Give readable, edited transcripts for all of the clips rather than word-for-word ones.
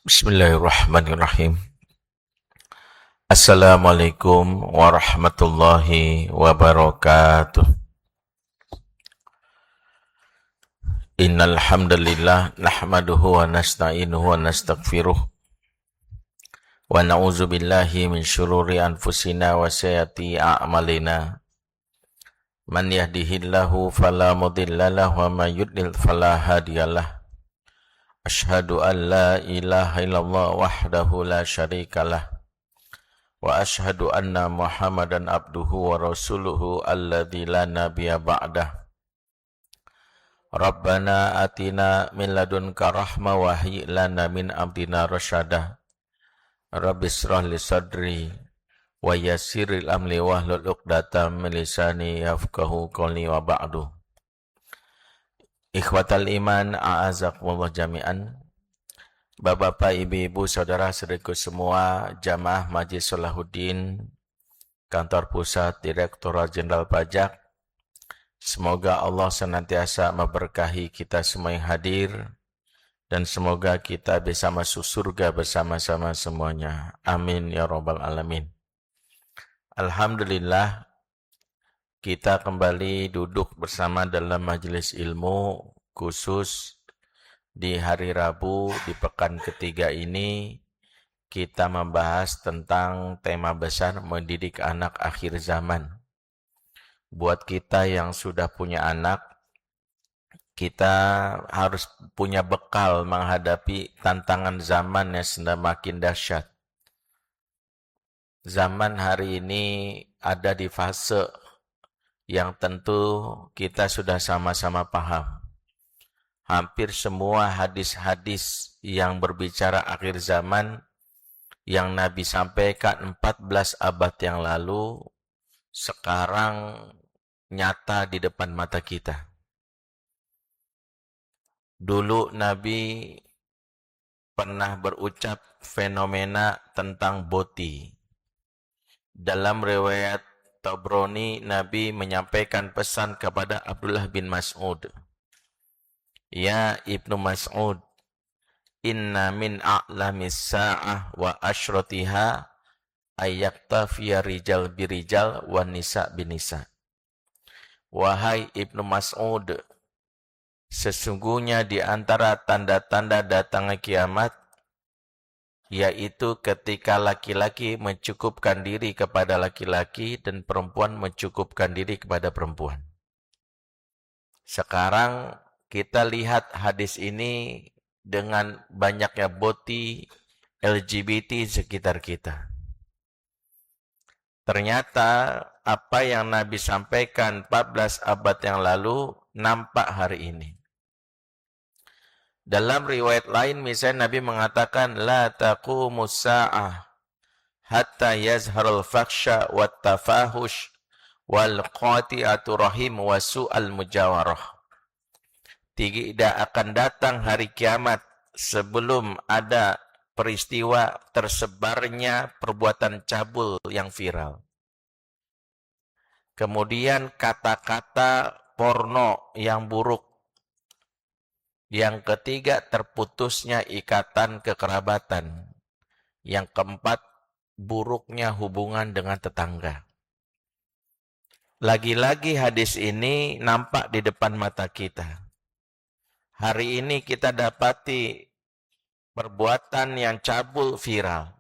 Bismillahirrahmanirrahim. Assalamualaikum warahmatullahi wabarakatuh. Innal hamdalillah nahmaduhu wa nasta'inuhu wa nastaghfiruh wa na'udzu billahi min syururi anfusina wa sayyiati a'malina. Man yahdihillahu fala mudhillalah wa may yudlil fala hadiyalah. Asyhadu an la ilaha illallah wahdahu la syarikalah. Wa ashhadu anna Muhammadan abduhu wa rasuluhu alladzi la nabiyya ba'dah. Rabbana atina min ladunka rahmah wa hayyi lana min amrina rasyadah. Rabbi shrah li sadri wa yassir amri wahlul 'uqdatam min lisani yafqahu qawli wa ba'du. Ikhwatal iman, a'azakumullah jami'an. Bapak-bapak, ibu-ibu, saudara-saudaraku semua, jamaah Majelis Salahuddin, Kantor Pusat Direktorat Jenderal Pajak, semoga Allah senantiasa memberkahi kita semua yang hadir, dan semoga kita bisa masuk surga bersama-sama semuanya. Amin ya rabbal alamin. Alhamdulillah, kita kembali duduk bersama dalam majelis ilmu khusus di hari Rabu di pekan ketiga ini. Kita membahas tentang tema besar mendidik anak akhir zaman. Buat kita yang sudah punya anak, kita harus punya bekal menghadapi tantangan zaman yang semakin dahsyat. Zaman hari ini ada di fase yang tentu kita sudah sama-sama paham. Hampir semua hadis-hadis yang berbicara akhir zaman yang Nabi sampaikan 14 abad yang lalu, sekarang nyata di depan mata kita. Dulu Nabi pernah berucap fenomena tentang boti. Dalam riwayat Tabrani, Nabi menyampaikan pesan kepada Abdullah bin Mas'ud. Ya Ibnu Mas'ud, inna min a'lamis sa'ah wa asyratiha ayyaktafiya rijal birijal wa nisa binisa. Wahai Ibnu Mas'ud, sesungguhnya di antara tanda-tanda datangnya kiamat, yaitu ketika laki-laki mencukupkan diri kepada laki-laki dan perempuan mencukupkan diri kepada perempuan. Sekarang kita lihat hadis ini dengan banyaknya boti LGBT sekitar kita. Ternyata apa yang Nabi sampaikan 14 abad yang lalu nampak hari ini. Dalam riwayat lain misalnya Nabi mengatakan la taqumus sa'ah hatta yazharul faksha wat tafahush wal qati'atu rahim wa su'al mujawarah. Tidak akan datang hari kiamat sebelum ada peristiwa tersebarnya perbuatan cabul yang viral. Kemudian kata-kata porno yang buruk. Yang ketiga, terputusnya ikatan kekerabatan. Yang keempat, buruknya hubungan dengan tetangga. Lagi-lagi hadis ini nampak di depan mata kita. Hari ini kita dapati perbuatan yang cabul viral.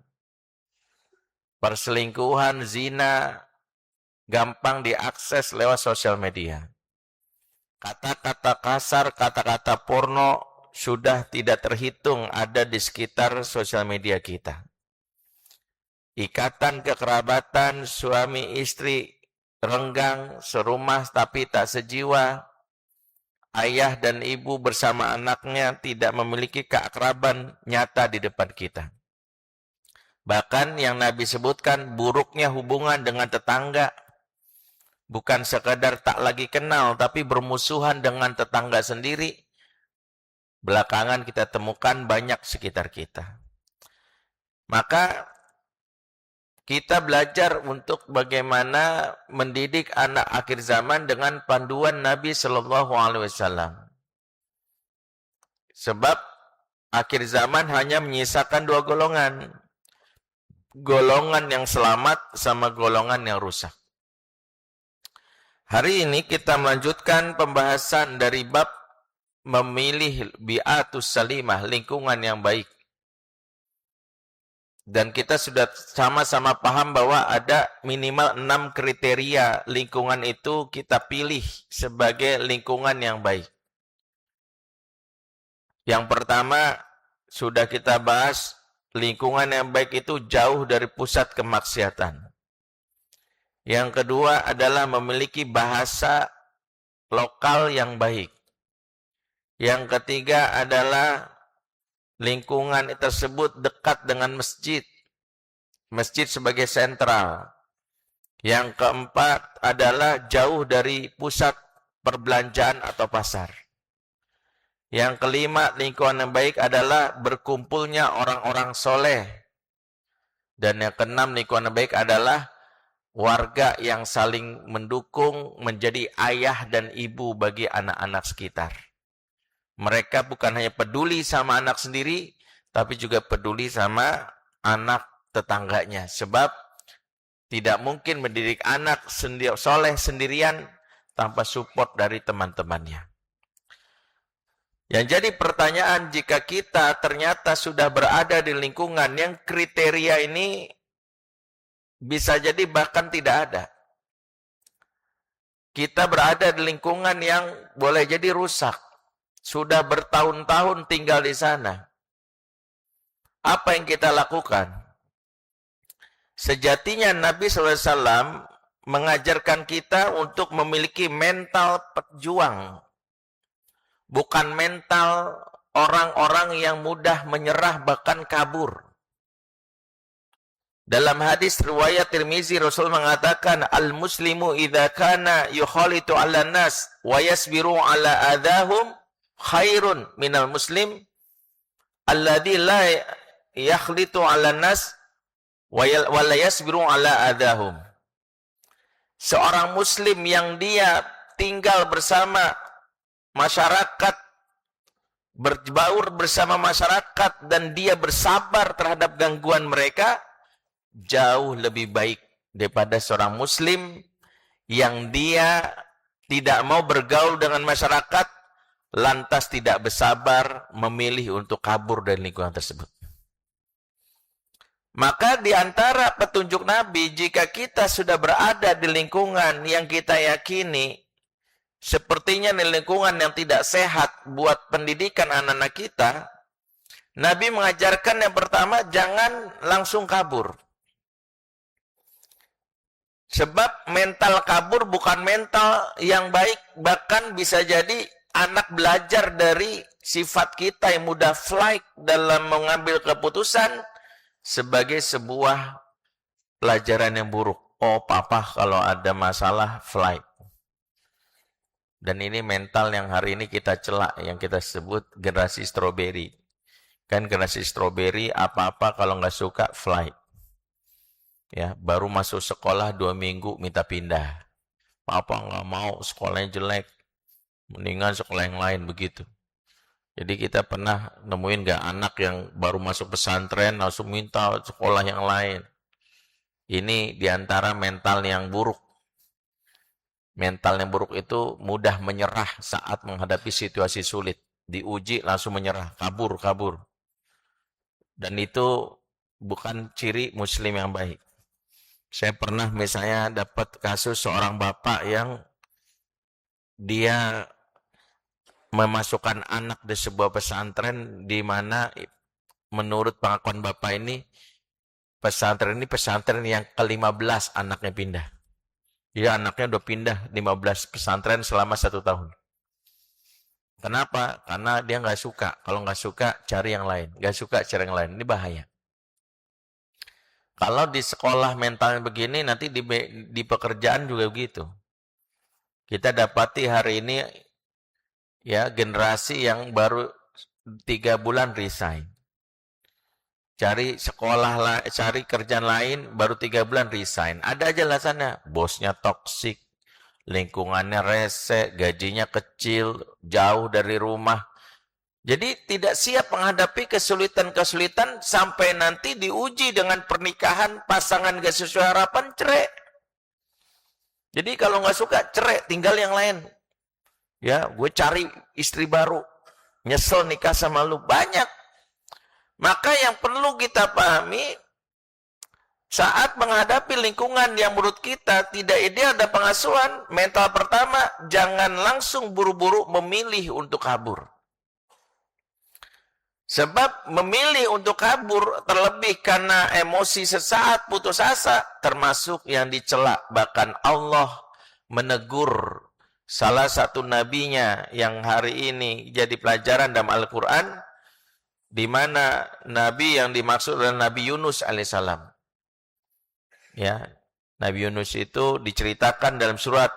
Perselingkuhan, zina, gampang diakses lewat sosial media. Kata-kata kasar, kata-kata porno sudah tidak terhitung ada di sekitar sosial media kita. Ikatan kekerabatan suami istri renggang, serumah tapi tak sejiwa. Ayah dan ibu bersama anaknya tidak memiliki keakraban nyata di depan kita. Bahkan yang Nabi sebutkan buruknya hubungan dengan tetangga. Bukan sekadar tak lagi kenal, tapi bermusuhan dengan tetangga sendiri. Belakangan kita temukan banyak sekitar kita. Maka kita belajar untuk bagaimana mendidik anak akhir zaman dengan panduan Nabi Shallallahu Alaihi Wasallam. Sebab akhir zaman hanya menyisakan dua golongan. Golongan yang selamat sama golongan yang rusak. Hari ini kita melanjutkan pembahasan dari bab memilih bi'atus salimah, lingkungan yang baik. Dan kita sudah sama-sama paham bahwa ada minimal 6 kriteria lingkungan itu kita pilih sebagai lingkungan yang baik. Yang pertama, sudah kita bahas, lingkungan yang baik itu jauh dari pusat kemaksiatan. Yang kedua adalah memiliki bahasa lokal yang baik. Yang ketiga adalah lingkungan tersebut dekat dengan masjid. Masjid sebagai sentral. Yang keempat adalah jauh dari pusat perbelanjaan atau pasar. Yang kelima, lingkungan yang baik adalah berkumpulnya orang-orang soleh. Dan yang keenam, lingkungan yang baik adalah warga yang saling mendukung menjadi ayah dan ibu bagi anak-anak sekitar. Mereka bukan hanya peduli sama anak sendiri, tapi juga peduli sama anak tetangganya. Sebab tidak mungkin mendidik anak soleh sendirian tanpa support dari teman-temannya. Yang jadi pertanyaan, jika kita ternyata sudah berada di lingkungan yang kriteria ini bisa jadi bahkan tidak ada. Kita berada di lingkungan yang boleh jadi rusak. Sudah bertahun-tahun tinggal di sana. Apa yang kita lakukan? Sejatinya Nabi SAW mengajarkan kita untuk memiliki mental pejuang. Bukan mental orang-orang yang mudah menyerah bahkan kabur. Dalam hadis riwayat Tirmizi, Rasul mengatakan, al-muslimu idza kana yukhalitu 'alan nas wa yasbiru 'ala adahum khairun minal muslim alladzi la yakhlitu 'alan nas wa la yasbiru 'ala adahum. Seorang muslim yang dia tinggal bersama masyarakat, berbaur bersama masyarakat, dan dia bersabar terhadap gangguan mereka, jauh lebih baik daripada seorang muslim yang dia tidak mau bergaul dengan masyarakat, lantas tidak bersabar memilih untuk kabur dari lingkungan tersebut. Maka di antara petunjuk Nabi, jika kita sudah berada di lingkungan yang kita yakini sepertinya di lingkungan yang tidak sehat buat pendidikan anak-anak kita, Nabi mengajarkan yang pertama, jangan langsung kabur. Sebab mental kabur bukan mental yang baik, bahkan bisa jadi anak belajar dari sifat kita yang mudah flight dalam mengambil keputusan sebagai sebuah pelajaran yang buruk. Oh, papa kalau ada masalah flight. Dan ini mental yang hari ini kita celak, yang kita sebut generasi stroberi. Kan generasi stroberi apa-apa kalau nggak suka flight. Ya, baru masuk sekolah 2 minggu minta pindah. Papa nggak mau, sekolahnya jelek. Mendingan sekolah yang lain, begitu. Jadi kita pernah nemuin nggak anak yang baru masuk pesantren langsung minta sekolah yang lain. Ini diantara mental yang buruk. Mental yang buruk itu mudah menyerah saat menghadapi situasi sulit. Diuji langsung menyerah, kabur. Dan itu bukan ciri muslim yang baik. Saya pernah misalnya dapat kasus seorang bapak yang dia memasukkan anak di sebuah pesantren di mana menurut pengakuan bapak ini pesantren yang ke-15 anaknya pindah. Jadi anaknya udah pindah 15 pesantren selama 1 tahun. Kenapa? Karena dia nggak suka. Kalau nggak suka, cari yang lain. Nggak suka, cari yang lain. Ini bahaya. Kalau di sekolah mentalnya begini, nanti di pekerjaan juga begitu. Kita dapati hari ini ya generasi yang baru 3 bulan resign. Cari sekolah, cari kerjaan lain, baru 3 bulan resign. Ada aja alasannya. Bosnya toksik, lingkungannya rese, gajinya kecil, jauh dari rumah. Jadi tidak siap menghadapi kesulitan-kesulitan sampai nanti diuji dengan pernikahan, pasangan gak sesuai harapan, cerai. Jadi kalau nggak suka, cerai, tinggal yang lain. Ya, gue cari istri baru, nyesel nikah sama lu, banyak. Maka yang perlu kita pahami, saat menghadapi lingkungan yang menurut kita tidak ideal dan pengasuhan, mental pertama, jangan langsung buru-buru memilih untuk kabur. Sebab memilih untuk kabur terlebih karena emosi sesaat putus asa termasuk yang dicela. Bahkan Allah menegur salah satu nabinya yang hari ini jadi pelajaran dalam Al-Quran, di mana nabi yang dimaksud adalah Nabi Yunus alaihissalam. Ya, Nabi Yunus itu diceritakan dalam surat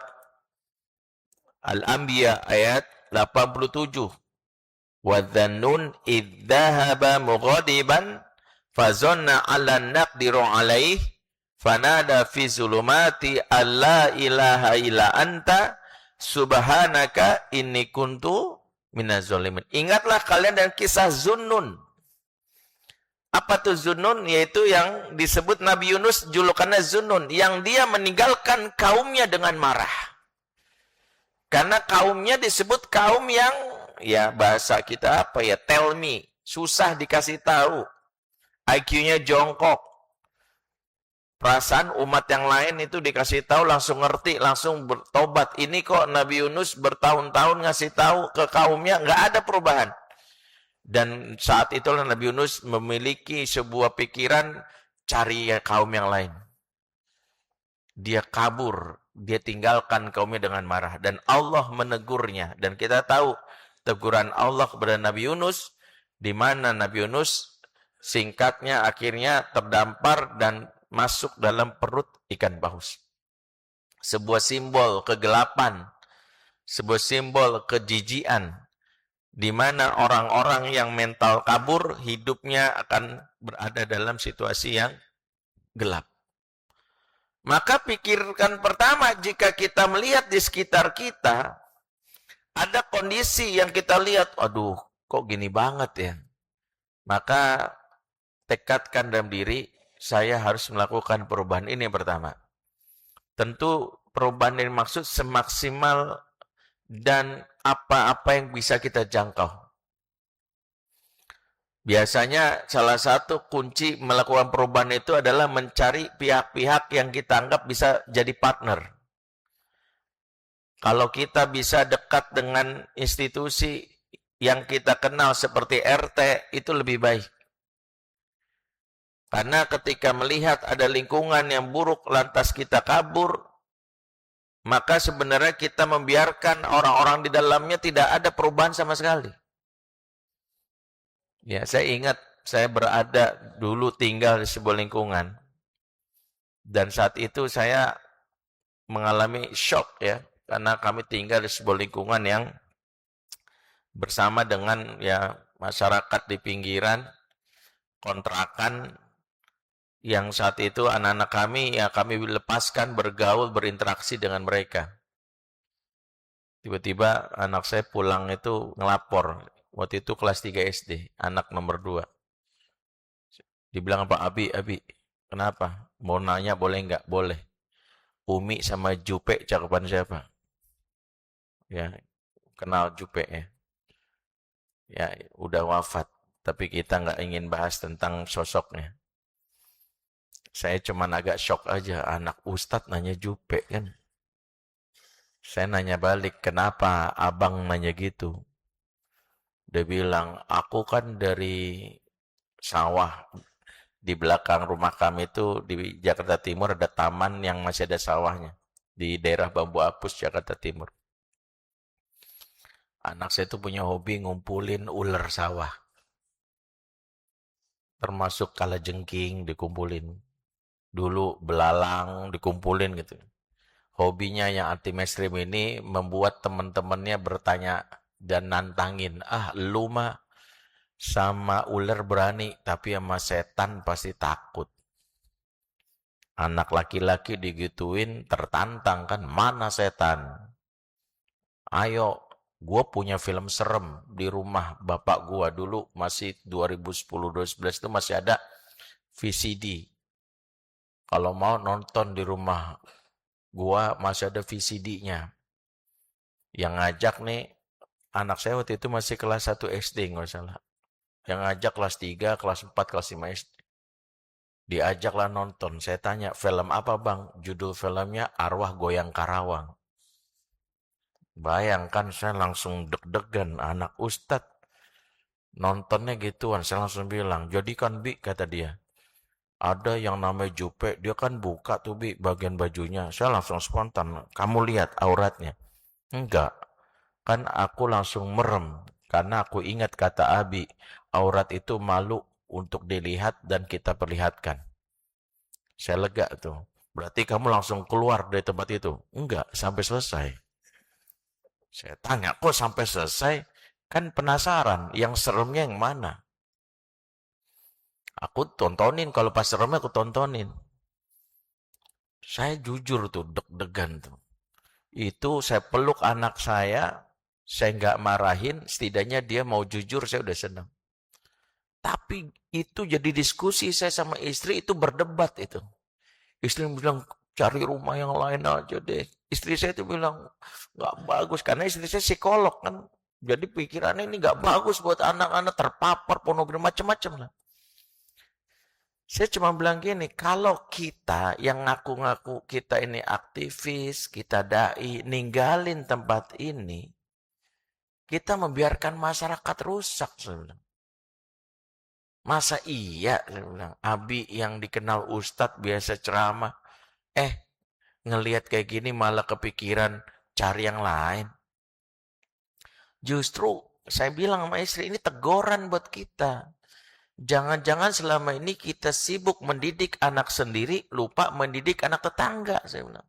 Al-Anbiya ayat 87. وَذَنُّنْ إِذْ ذَهَبَ مُغَضِبًا فَظَنَّ أَلَّن نَّقْدِرَ عَلَيْهِ فَنَادَى فِي الظُّلُمَاتِ أَن لَّا إِلَٰهَ إِلَّا أَنتَ سُبْحَانَكَ إِنِّي كُنتُ مِنَز ظَالِمِينَ. Ingatlah kalian dan kisah Zunnun. Apa tuh Zunnun? Yaitu yang disebut Nabi Yunus julukannya Zunnun, yang dia meninggalkan kaumnya dengan marah. Karena kaumnya disebut kaum yang, ya bahasa kita apa ya, tell me, susah dikasih tahu, IQ-nya jongkok. Perasaan umat yang lain itu dikasih tahu langsung ngerti, langsung bertobat. Ini kok Nabi Yunus bertahun-tahun ngasih tahu ke kaumnya, nggak ada perubahan. Dan saat itulah Nabi Yunus memiliki sebuah pikiran, cari kaum yang lain. Dia kabur, dia tinggalkan kaumnya dengan marah. Dan Allah menegurnya. Dan kita tahu teguran Allah kepada Nabi Yunus, di mana Nabi Yunus singkatnya akhirnya terdampar dan masuk dalam perut ikan paus. Sebuah simbol kegelapan, sebuah simbol kejijian, di mana orang-orang yang mental kabur, hidupnya akan berada dalam situasi yang gelap. Maka pikirkan pertama, jika kita melihat di sekitar kita, ada kondisi yang kita lihat, aduh kok gini banget ya. Maka tekadkan dalam diri, saya harus melakukan perubahan. Ini yang pertama. Tentu perubahan yang maksud semaksimal dan apa-apa yang bisa kita jangkau. Biasanya salah satu kunci melakukan perubahan itu adalah mencari pihak-pihak yang kita anggap bisa jadi partner. Kalau kita bisa dekat dengan institusi yang kita kenal seperti RT, itu lebih baik. Karena ketika melihat ada lingkungan yang buruk lantas kita kabur, maka sebenarnya kita membiarkan orang-orang di dalamnya tidak ada perubahan sama sekali. Ya, saya ingat saya berada dulu tinggal di sebuah lingkungan. Dan saat itu saya mengalami shock ya, karena kami tinggal di sebuah lingkungan yang bersama dengan ya masyarakat di pinggiran, kontrakan, yang saat itu anak-anak kami ya kami lepaskan bergaul, berinteraksi dengan mereka. Tiba-tiba anak saya pulang itu ngelapor. Waktu itu kelas 3 SD, anak nomor 2. Dibilang apa? Abi, kenapa? Mau nanya boleh nggak? Boleh. Umi sama Jupe cakepan siapa? Ya, kenal Jupe ya. Ya, udah wafat. Tapi kita nggak ingin bahas tentang sosoknya. Saya cuman agak shock aja. Anak Ustadz nanya Jupe kan. Saya nanya balik, kenapa abang nanya gitu? Dia bilang, aku kan dari sawah. Di belakang rumah kami itu di Jakarta Timur ada taman yang masih ada sawahnya. Di daerah Bambu Apus, Jakarta Timur. Anak saya itu punya hobi ngumpulin ular sawah. Termasuk kalajengking dikumpulin. Dulu belalang dikumpulin gitu. Hobinya yang anti mainstream ini membuat teman-temannya bertanya dan nantangin, lu mah sama ular berani, tapi sama setan pasti takut. Anak laki-laki digituin tertantang kan, mana setan? Ayo Gua punya film serem di rumah bapak gua dulu, masih 2010-2011 itu masih ada VCD. Kalau mau nonton di rumah gua masih ada VCD-nya. Yang ngajak nih, anak saya waktu itu masih kelas 1 SD nggak salah. Yang ngajak kelas 3, kelas 4, kelas 5 SD. Diajaklah nonton. Saya tanya, film apa bang? Judul filmnya Arwah Goyang Karawang. Bayangkan saya langsung deg-degan, anak ustad nontonnya gituan. Saya langsung bilang, jadi kan Bi, kata dia, ada yang namanya Jupe, dia kan buka tuh Bi bagian bajunya. Saya langsung spontan, kamu lihat auratnya? Enggak, kan aku langsung merem. Karena aku ingat kata Abi, aurat itu malu untuk dilihat dan kita perlihatkan. Saya lega tuh. Berarti kamu langsung keluar dari tempat itu? Enggak, sampai selesai. Saya tanya, kok sampai selesai? Kan penasaran, yang seremnya yang mana? Aku tontonin, kalau pas seremnya aku tontonin. Saya jujur tuh, deg-degan tuh. Itu saya peluk anak saya nggak marahin, setidaknya dia mau jujur, saya udah senang. Tapi itu jadi diskusi saya sama istri, itu berdebat itu. Istri bilang, cari rumah yang lain aja deh. Istri saya itu bilang, nggak bagus. Karena istri saya psikolog kan. Jadi pikirannya ini nggak bagus buat anak-anak terpapar pornografi macam-macam lah. Saya cuma bilang gini, kalau kita yang ngaku-ngaku kita ini aktivis, kita dai, ninggalin tempat ini, kita membiarkan masyarakat rusak, saya bilang. Masa iya, saya bilang, Abi yang dikenal ustadz biasa ceramah, ngelihat kayak gini malah kepikiran cari yang lain. Justru saya bilang sama istri, ini teguran buat kita. Jangan-jangan selama ini kita sibuk mendidik anak sendiri, lupa mendidik anak tetangga, saya bilang.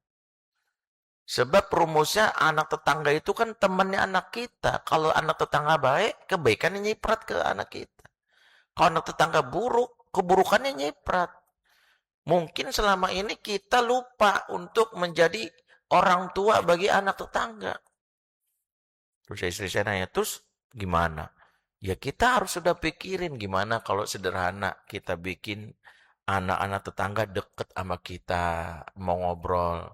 Sebab rumusnya anak tetangga itu kan temannya anak kita. Kalau anak tetangga baik, kebaikannya nyiprat ke anak kita. Kalau anak tetangga buruk, keburukannya nyiprat. Mungkin selama ini kita lupa untuk menjadi orang tua bagi anak tetangga. Terus istri saya nanya, terus gimana? Ya kita harus sudah pikirin gimana kalau sederhana kita bikin anak-anak tetangga deket sama kita, mau ngobrol.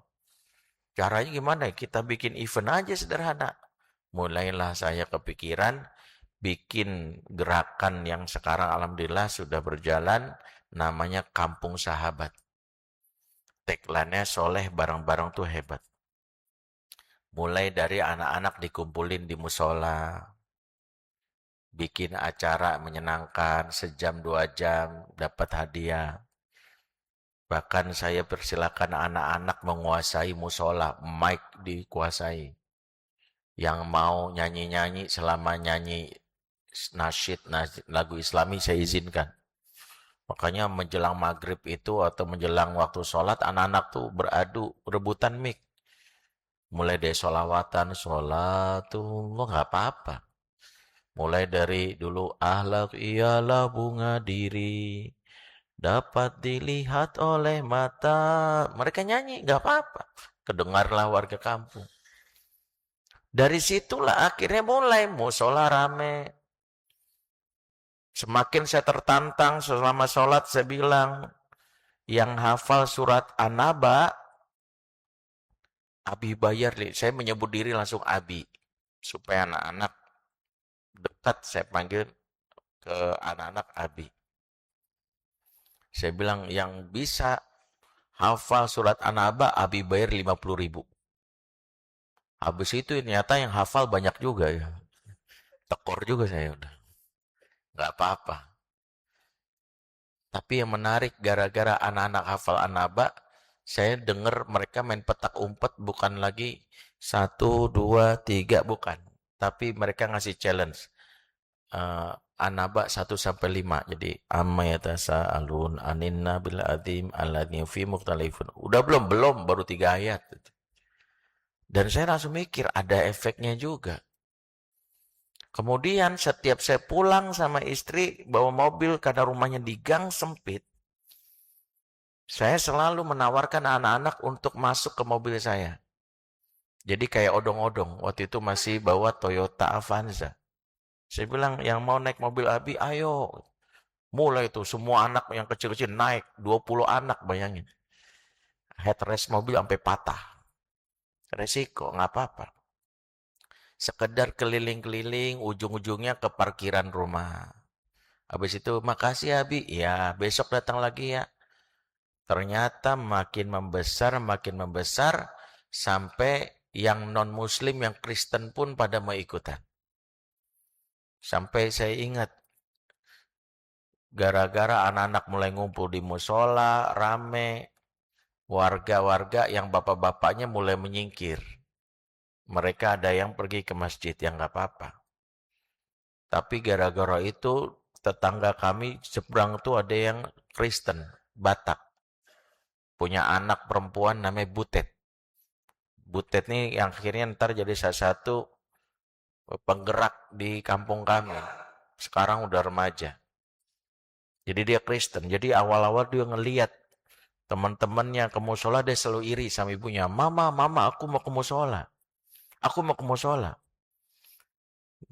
Caranya gimana? Kita bikin event aja sederhana. Mulailah saya kepikiran bikin gerakan yang sekarang alhamdulillah sudah berjalan, namanya Kampung Sahabat. Tagline-nya soleh bareng-bareng tuh hebat. Mulai dari anak-anak dikumpulin di musola, bikin acara menyenangkan, sejam 2 jam, dapat hadiah. Bahkan saya persilakan anak-anak menguasai musola, mic dikuasai. Yang mau nyanyi-nyanyi selama nyanyi nasyid, lagu Islami saya izinkan. Makanya menjelang maghrib itu atau menjelang waktu sholat, anak-anak tuh beradu, rebutan mic. Mulai dari sholawatan, sholatullah, nggak apa-apa. Mulai dari dulu, ahlak ialah bunga diri, dapat dilihat oleh mata. Mereka nyanyi, nggak apa-apa. Kedengarlah warga kampung. Dari situlah akhirnya mulai musola rame. Semakin saya tertantang selama sholat, saya bilang, yang hafal surat An-Naba, Abi bayar. Saya menyebut diri langsung Abi. Supaya anak-anak dekat, saya panggil ke anak-anak Abi. Saya bilang, yang bisa hafal surat An-Naba, Abi bayar 50.000. Habis itu ternyata yang hafal banyak juga ya. Tekor juga saya udah. Nggak apa-apa. Tapi yang menarik, gara-gara anak-anak hafal An-Naba, saya dengar mereka main petak umpet bukan lagi 1, 2, 3, bukan. Tapi mereka ngasih challenge. An-Naba 1-5. Jadi, amma yatasa'alun anin nabil adim alladhi fi mukhtalifun. Udah belum, baru 3 ayat. Dan saya langsung mikir, ada efeknya juga. Kemudian setiap saya pulang sama istri, bawa mobil karena rumahnya di gang sempit, saya selalu menawarkan anak-anak untuk masuk ke mobil saya. Jadi kayak odong-odong. Waktu itu masih bawa Toyota Avanza. Saya bilang, yang mau naik mobil Abi, ayo. Mulai itu semua anak yang kecil-kecil naik. 20 anak, bayangin. Headrest mobil sampai patah. Resiko, nggak apa-apa. Sekedar keliling-keliling, ujung-ujungnya ke parkiran rumah. Habis itu, makasih Abi. Ya, besok datang lagi ya. Ternyata makin membesar, sampai yang non-muslim, yang Kristen pun pada mau ikutan. Sampai saya ingat, gara-gara anak-anak mulai ngumpul di musola, rame, warga-warga yang bapak-bapaknya mulai menyingkir. Mereka ada yang pergi ke masjid, yang nggak apa-apa. Tapi gara-gara itu, tetangga kami seberang tuh ada yang Kristen, Batak. Punya anak perempuan namanya Butet. Butet nih yang akhirnya ntar jadi salah satu penggerak di kampung kami. Sekarang udah remaja. Jadi dia Kristen. Jadi awal-awal dia ngeliat teman-temannya ke musola, dia selalu iri sama ibunya. Mama, aku mau ke musola. Aku mau ke musola.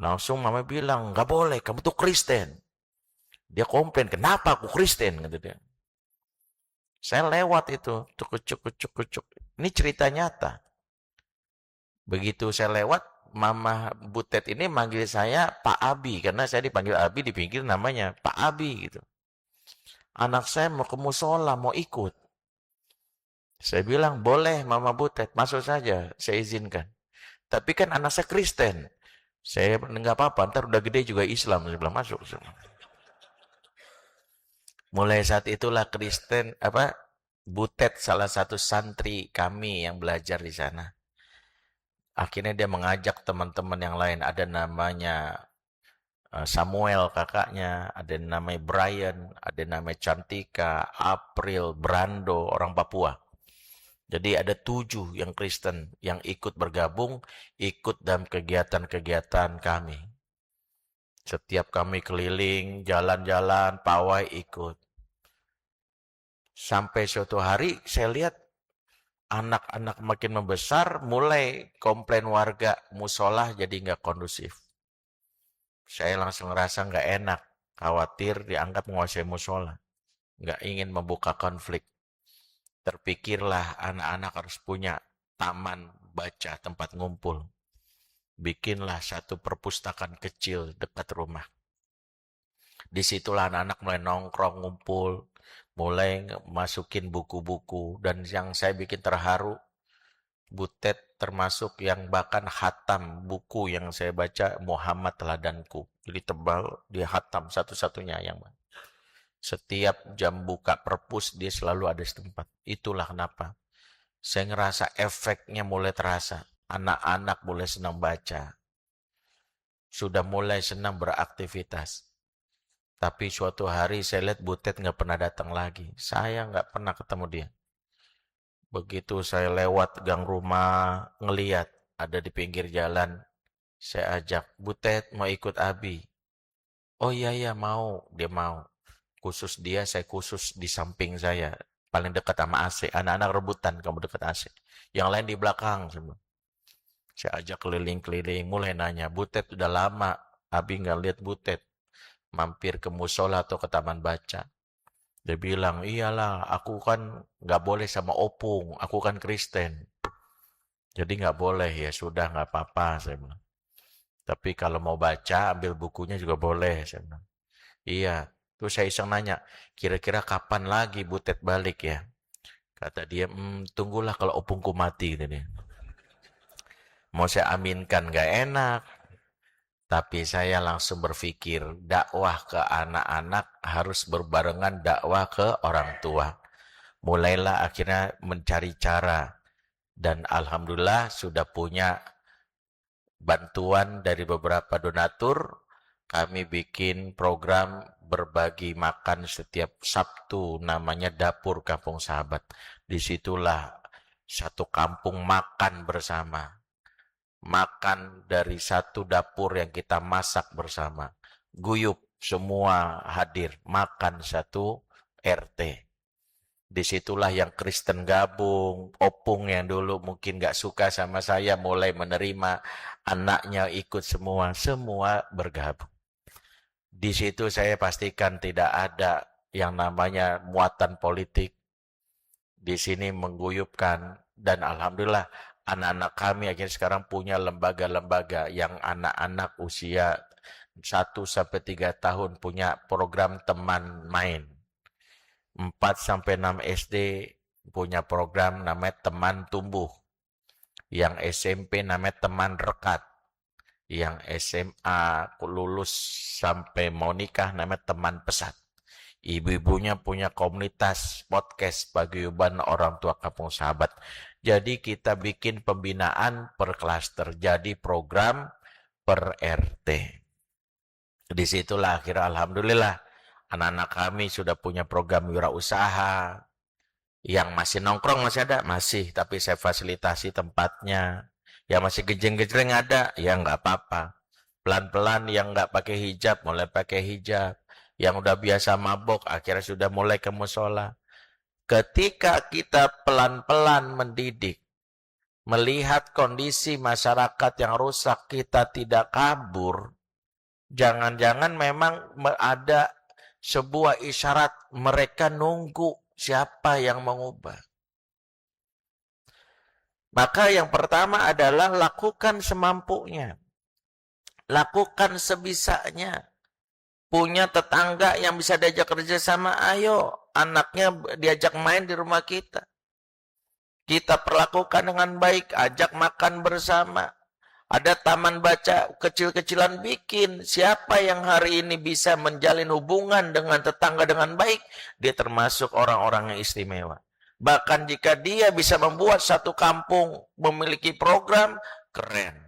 Langsung mama bilang, nggak boleh, kamu tuh Kristen. Dia komplain, kenapa aku Kristen? Gitu dia. Saya lewat itu, cuk. Ini cerita nyata. Begitu saya lewat, Mama Butet ini manggil saya Pak Abi. Karena saya dipanggil Abi, dipikir namanya Pak Abi gitu. Anak saya mau ke musola, mau ikut. Saya bilang, boleh Mama Butet, masuk saja, saya izinkan. Tapi kan anak saya Kristen. Saya nggak apa-apa, ntar udah gede juga Islam. Saya bilang, masuk. Mulai saat itulah Kristen, Butet salah satu santri kami yang belajar di sana. Akhirnya dia mengajak teman-teman yang lain. Ada namanya Samuel kakaknya, ada namanya Brian, ada namanya Cantika, April, Brando, orang Papua. Jadi ada 7 yang Kristen yang ikut bergabung, ikut dalam kegiatan-kegiatan kami. Setiap kami keliling, jalan-jalan, pawai ikut. Sampai suatu hari saya lihat anak-anak makin membesar, mulai komplain warga musola jadi nggak kondusif. Saya langsung ngerasa nggak enak, khawatir dianggap menguasai musola. Nggak ingin membuka konflik. Terpikirlah anak-anak harus punya taman baca, tempat ngumpul. Bikinlah satu perpustakaan kecil dekat rumah. Disitulah anak-anak mulai nongkrong, ngumpul, mulai masukin buku-buku. Dan yang saya bikin terharu, Butet termasuk yang bahkan khatam buku yang saya baca, Muhammad Teladanku. Jadi tebal, dia khatam satu-satunya yang setiap jam buka perpus dia selalu ada setempat. Itulah kenapa saya ngerasa efeknya mulai terasa. Anak-anak mulai senang baca. Sudah mulai senang beraktivitas. Tapi suatu hari saya lihat Butet nggak pernah datang lagi. Saya nggak pernah ketemu dia. Begitu saya lewat gang rumah, ngeliat ada di pinggir jalan. Saya ajak, Butet mau ikut Abi. Oh iya mau, dia mau. Khusus dia, saya khusus di samping saya. Paling dekat sama AC. Anak-anak rebutan kamu dekat AC. Yang lain di belakang. Saya ajak keliling-keliling. Mulai nanya, Butet udah lama. Abi nggak lihat Butet. Mampir ke musola atau ke taman baca. Dia bilang, iyalah aku kan nggak boleh sama opung. Aku kan Kristen. Jadi nggak boleh. Ya sudah, nggak apa-apa. Saya bilang. Tapi kalau mau baca, ambil bukunya juga boleh. Saya bilang. Iya. Terus saya iseng nanya, kira-kira kapan lagi Butet balik ya? Kata dia, tunggulah kalau opungku mati. Gitu dia. Mau saya aminkan gak enak. Tapi saya langsung berpikir, dakwah ke anak-anak harus berbarengan dakwah ke orang tua. Mulailah akhirnya mencari cara. Dan alhamdulillah sudah punya bantuan dari beberapa donatur. Kami bikin program berbagi makan setiap Sabtu, namanya Dapur Kampung Sahabat. Disitulah satu kampung makan bersama. Makan dari satu dapur yang kita masak bersama. Guyup, semua hadir. Makan satu RT. Disitulah yang Kristen gabung, opung yang dulu mungkin gak suka sama saya mulai menerima, anaknya ikut semua bergabung. Di situ saya pastikan tidak ada yang namanya muatan politik. Di sini mengguyupkan, dan alhamdulillah anak-anak kami akhirnya sekarang punya lembaga-lembaga yang anak-anak usia 1 sampai 3 tahun punya program teman main. 4 sampai 6 SD punya program namanya teman tumbuh. Yang SMP namanya teman rekat. Yang SMA lulus sampai mau nikah namanya teman pesat. Ibu-ibunya punya komunitas podcast paguyuban orang tua kampung sahabat. Jadi kita bikin pembinaan per klaster, jadi program per RT. Disitulah akhirnya alhamdulillah anak-anak kami sudah punya program wirausaha. Yang masih nongkrong masih ada, masih, tapi saya fasilitasi tempatnya. Yang masih gejreng-gejreng ada, ya nggak apa-apa. Pelan-pelan yang nggak pakai hijab, mulai pakai hijab. Yang udah biasa mabok, akhirnya sudah mulai ke musola. Ketika kita pelan-pelan mendidik, melihat kondisi masyarakat yang rusak, kita tidak kabur. Jangan-jangan memang ada sebuah isyarat mereka nunggu siapa yang mengubah. Maka yang pertama adalah lakukan semampunya. Lakukan sebisanya. Punya tetangga yang bisa diajak kerja sama, ayo anaknya diajak main di rumah kita. Kita perlakukan dengan baik, ajak makan bersama. Ada taman baca kecil-kecilan bikin. Siapa yang hari ini bisa menjalin hubungan dengan tetangga dengan baik, dia termasuk orang-orang yang istimewa. Bahkan jika dia bisa membuat satu kampung memiliki program, keren.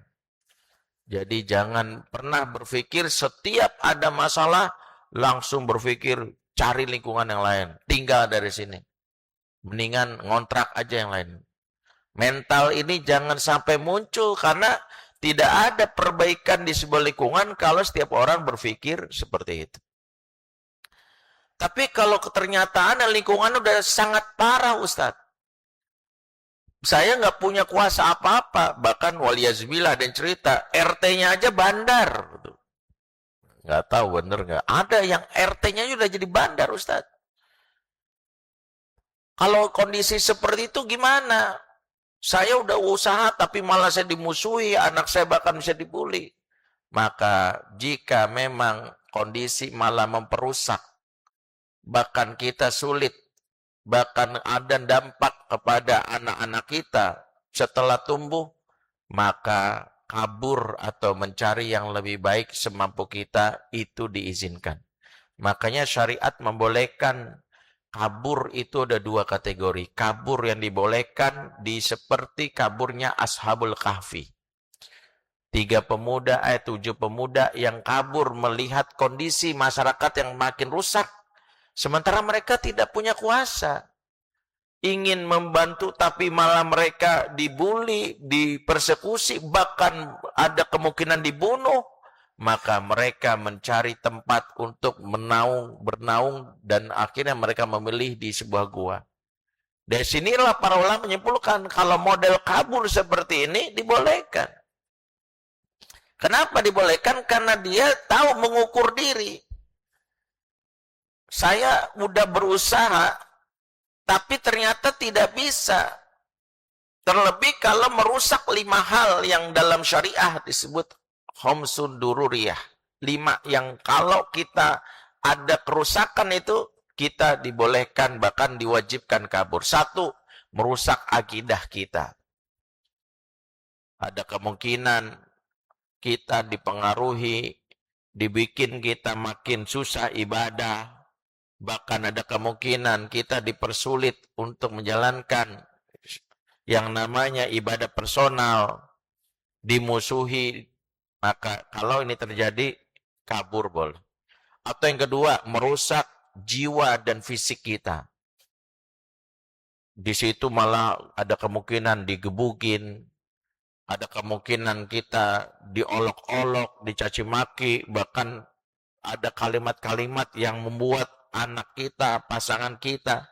Jadi jangan pernah berpikir setiap ada masalah, langsung berpikir cari lingkungan yang lain. Tinggal dari sini. Mendingan ngontrak aja yang lain. Mental ini jangan sampai muncul karena tidak ada perbaikan di sebuah lingkungan kalau setiap orang berpikir seperti itu. Tapi kalau keternyaan lingkungan udah sangat parah, Ustadz. Saya nggak punya kuasa apa-apa. Bahkan waliyazubillah dan cerita, RT-nya aja bandar. Nggak tahu bener nggak. Ada yang RT-nya udah jadi bandar, Ustadz. Kalau kondisi seperti itu gimana? Saya udah usaha tapi malah saya dimusuhi, anak saya bahkan bisa dibully. Maka jika memang kondisi malah memperusak, bahkan kita sulit, bahkan ada dampak kepada anak-anak kita setelah tumbuh, maka kabur atau mencari yang lebih baik semampu kita itu diizinkan. Makanya syariat membolehkan kabur itu ada 2 kategori. Kabur yang dibolehkan seperti kaburnya Ashabul Kahfi. 7 pemuda yang kabur melihat kondisi masyarakat yang makin rusak. Sementara mereka tidak punya kuasa. Ingin membantu tapi malah mereka dibully, dipersekusi, bahkan ada kemungkinan dibunuh. Maka mereka mencari tempat untuk bernaung, dan akhirnya mereka memilih di sebuah gua. Dari sinilah para ulama menyimpulkan kalau model kabur seperti ini dibolehkan. Kenapa dibolehkan? Karena dia tahu mengukur diri. Saya udah berusaha, tapi ternyata tidak bisa. Terlebih kalau merusak 5 hal yang dalam syariah disebut khamsun dururiyah. 5 yang kalau kita ada kerusakan itu, kita dibolehkan bahkan diwajibkan kabur. 1, merusak akidah kita. Ada kemungkinan kita dipengaruhi, dibikin kita makin susah ibadah. Bahkan ada kemungkinan kita dipersulit untuk menjalankan yang namanya ibadah personal, dimusuhi. Maka kalau ini terjadi, kabur boleh. Atau yang kedua, merusak jiwa dan fisik kita. Di situ malah ada kemungkinan digebukin, ada kemungkinan kita diolok-olok, dicaci maki, bahkan ada kalimat-kalimat yang membuat anak kita, pasangan kita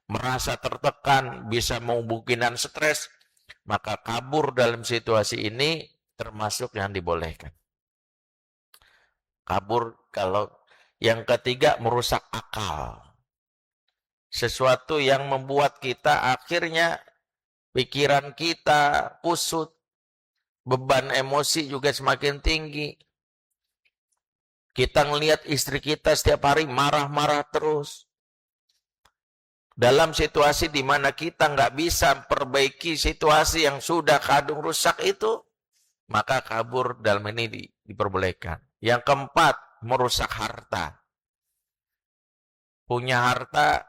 merasa tertekan, bisa memungkinkan stres, maka kabur dalam situasi ini termasuk yang dibolehkan. Kabur kalau yang ketiga merusak akal. Sesuatu yang membuat kita akhirnya pikiran kita kusut, beban emosi juga semakin tinggi. Kita ngelihat istri kita setiap hari marah-marah terus. Dalam situasi di mana kita nggak bisa perbaiki situasi yang sudah kadung rusak itu, maka kabur dalam ini diperbolehkan. Yang keempat, merusak harta. Punya harta,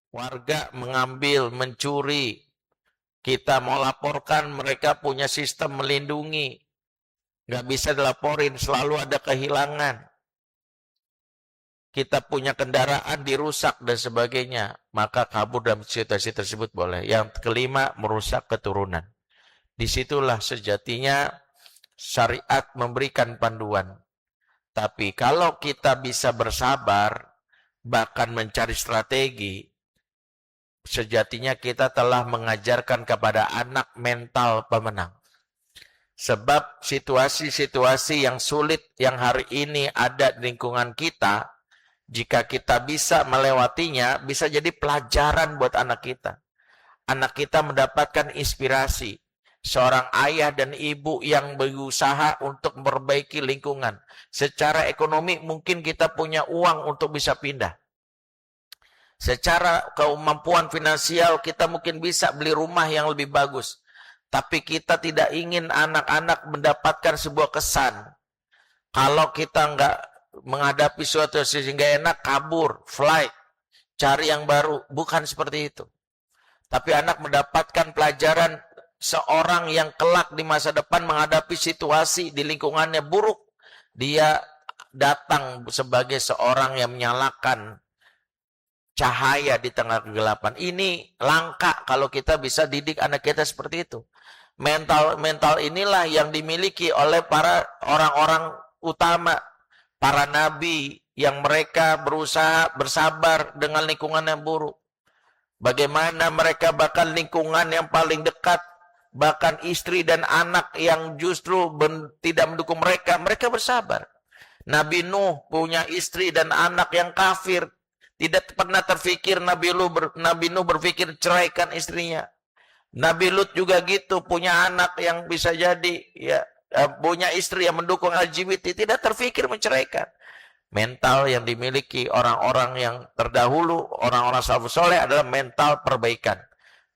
warga mengambil, mencuri. Kita mau laporkan, mereka punya sistem melindungi. Nggak bisa dilaporin, selalu ada kehilangan. Kita punya kendaraan dirusak dan sebagainya, maka kabur dalam situasi tersebut boleh. Yang kelima, merusak keturunan. Disitulah sejatinya syariat memberikan panduan. Tapi kalau kita bisa bersabar, bahkan mencari strategi, sejatinya kita telah mengajarkan kepada anak mental pemenang. Sebab situasi-situasi yang sulit yang hari ini ada di lingkungan kita, jika kita bisa melewatinya, bisa jadi pelajaran buat anak kita. Anak kita mendapatkan inspirasi. Seorang ayah dan ibu yang berusaha untuk memperbaiki lingkungan. Secara ekonomi mungkin kita punya uang untuk bisa pindah. Secara kemampuan finansial kita mungkin bisa beli rumah yang lebih bagus. Tapi kita tidak ingin anak-anak mendapatkan sebuah kesan. Kalau kita nggak menghadapi suatu sehingga enak, kabur, flight, cari yang baru. Bukan seperti itu. Tapi anak mendapatkan pelajaran seorang yang kelak di masa depan menghadapi situasi di lingkungannya buruk. Dia datang sebagai seorang yang menyalakan cahaya di tengah kegelapan. Ini langka kalau kita bisa didik anak kita seperti itu. Mental inilah yang dimiliki oleh para orang-orang utama, para nabi yang mereka berusaha bersabar dengan lingkungan yang buruk. Bagaimana mereka bahkan lingkungan yang paling dekat, bahkan istri dan anak yang justru tidak mendukung mereka, mereka bersabar. Nabi Nuh punya istri dan anak yang kafir. Tidak pernah terfikir Nabi Nuh berpikir ceraikan istrinya. Nabi Lut juga gitu, punya anak yang bisa jadi ya punya istri yang mendukung LGBT, tidak terfikir menceraikan. Mental yang dimiliki orang-orang yang terdahulu, orang-orang salafus soleh adalah mental perbaikan.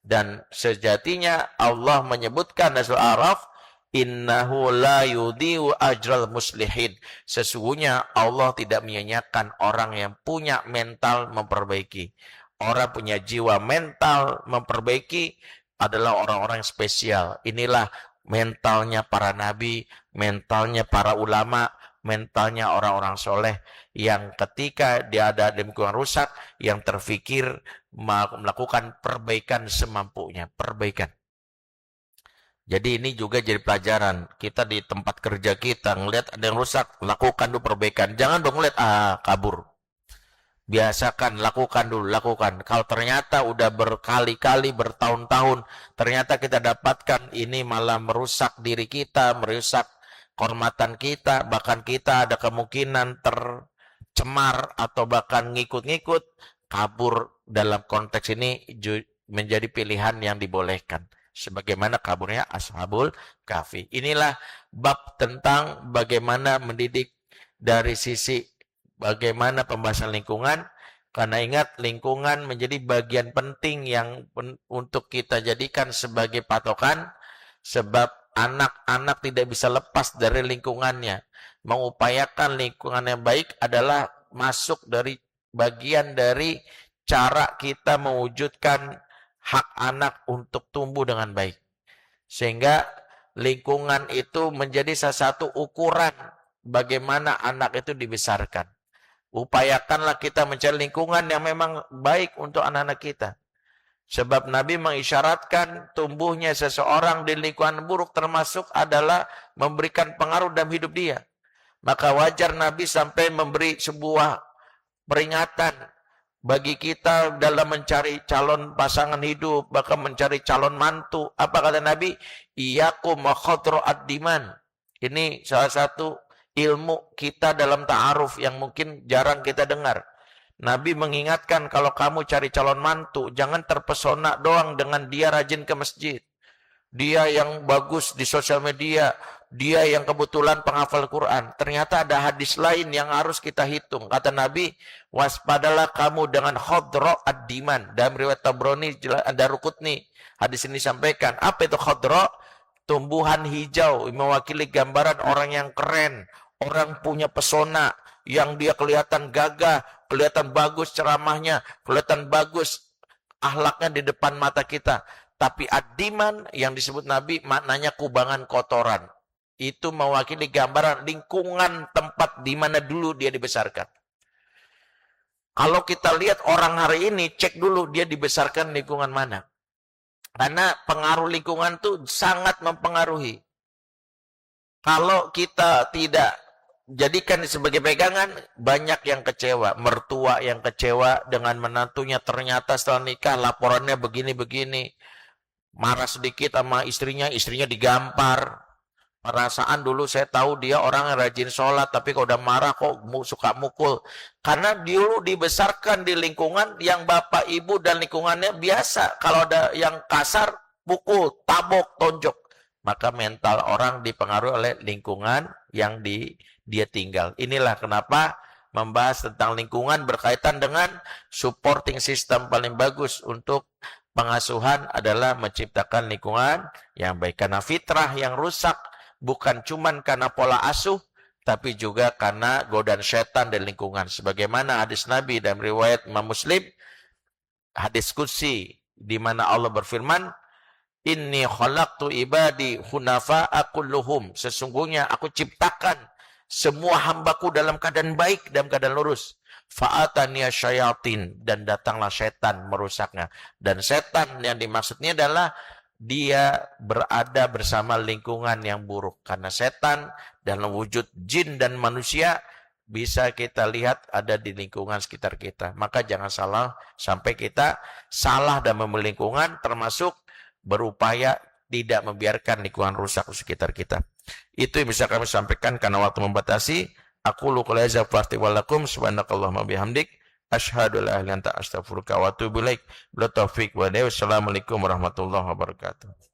Dan sejatinya Allah menyebutkan dalam surah Araf, innahu la yudhi'u ajral muslihin. Sesungguhnya Allah tidak menyia-nyiakan orang yang punya mental memperbaiki. Orang punya jiwa mental memperbaiki adalah orang-orang yang spesial. Inilah mentalnya para nabi, mentalnya para ulama, mentalnya orang-orang soleh yang ketika dia ada di lingkungan rusak, yang terfikir melakukan perbaikan semampunya, perbaikan. Jadi ini juga jadi pelajaran. Kita di tempat kerja kita ngelihat ada yang rusak, lakukan dulu perbaikan. Jangan dong ngelihat kabur. Biasakan, lakukan dulu, lakukan. Kalau ternyata udah berkali-kali, bertahun-tahun, ternyata kita dapatkan ini malah merusak diri kita, merusak kehormatan kita, bahkan kita ada kemungkinan tercemar atau bahkan ngikut-ngikut, kabur dalam konteks ini menjadi pilihan yang dibolehkan. Sebagaimana kaburnya Ashabul Kahfi. Inilah bab tentang bagaimana mendidik dari sisi bagaimana pembahasan lingkungan. Karena ingat, lingkungan menjadi bagian penting yang untuk kita jadikan sebagai patokan. Sebab anak-anak tidak bisa lepas dari lingkungannya. Mengupayakan lingkungan yang baik adalah masuk dari bagian dari cara kita mewujudkan hak anak untuk tumbuh dengan baik. Sehingga lingkungan itu menjadi salah satu ukuran bagaimana anak itu dibesarkan. Upayakanlah kita mencari lingkungan yang memang baik untuk anak-anak kita. Sebab Nabi mengisyaratkan tumbuhnya seseorang di lingkungan buruk termasuk adalah memberikan pengaruh dalam hidup dia. Maka wajar Nabi sampai memberi sebuah peringatan bagi kita dalam mencari calon pasangan hidup, bahkan mencari calon mantu. Apa kata Nabi? Iyyakum wa khadra'ad diman. Ini salah satu ilmu kita dalam ta'aruf yang mungkin jarang kita dengar. Nabi mengingatkan kalau kamu cari calon mantu, jangan terpesona doang dengan dia rajin ke masjid. Dia yang bagus di sosial media, dia yang kebetulan penghafal Quran. Ternyata ada hadis lain yang harus kita hitung. Kata Nabi, waspadalah kamu dengan khadra ad-diman. Dalam riwayat Tabrani, Daruqutni, hadis ini disampaikan. Apa itu khadra? Tumbuhan hijau, mewakili gambaran orang yang keren, orang punya pesona, yang dia kelihatan gagah, kelihatan bagus ceramahnya, kelihatan bagus akhlaknya di depan mata kita. Tapi ad-diman yang disebut Nabi maknanya kubangan kotoran. Itu mewakili gambaran lingkungan tempat di mana dulu dia dibesarkan. Kalau kita lihat orang hari ini, cek dulu dia dibesarkan lingkungan mana. Karena pengaruh lingkungan itu sangat mempengaruhi. Kalau kita tidak jadikan sebagai pegangan, banyak yang kecewa. Mertua yang kecewa dengan menantunya, ternyata setelah nikah laporannya begini-begini. Marah sedikit sama istrinya digampar. Perasaan dulu saya tahu dia orang yang rajin sholat, tapi kalau udah marah kok suka mukul. Karena dulu dibesarkan di lingkungan yang bapak ibu dan lingkungannya biasa. Kalau ada yang kasar, pukul, tabok, tonjok. Maka mental orang dipengaruhi oleh lingkungan yang dia tinggal. Inilah kenapa membahas tentang lingkungan berkaitan dengan supporting system paling bagus untuk pengasuhan adalah menciptakan lingkungan yang baik. Karena fitrah yang rusak bukan cuma karena pola asuh, tapi juga karena godaan setan dan lingkungan. Sebagaimana hadis Nabi dalam riwayat Imam Muslim, hadis qudsi, di mana Allah berfirman, Inni khalaqtu ibadi hunafa'a kulluhum. Sesungguhnya aku ciptakan semua hambaku dalam keadaan baik, dalam keadaan lurus. Fa'ataniya syayatin, dan datanglah setan merusaknya. Dan setan yang dimaksudnya adalah dia berada bersama lingkungan yang buruk. Karena setan dalam wujud jin dan manusia bisa kita lihat ada di lingkungan sekitar kita. Maka jangan salah sampai kita salah dan memilih lingkungan, termasuk berupaya tidak membiarkan lingkungan rusak di sekitar kita. Itu yang bisa kami sampaikan karena waktu membatasi. Aku lu qala fa'ti walakum subhanakallahumma bihamdik asyhadu an la ilaha illa anta astaghfiruka wa atubu ilaik. Wassalamualaikum warahmatullahi wabarakatuh.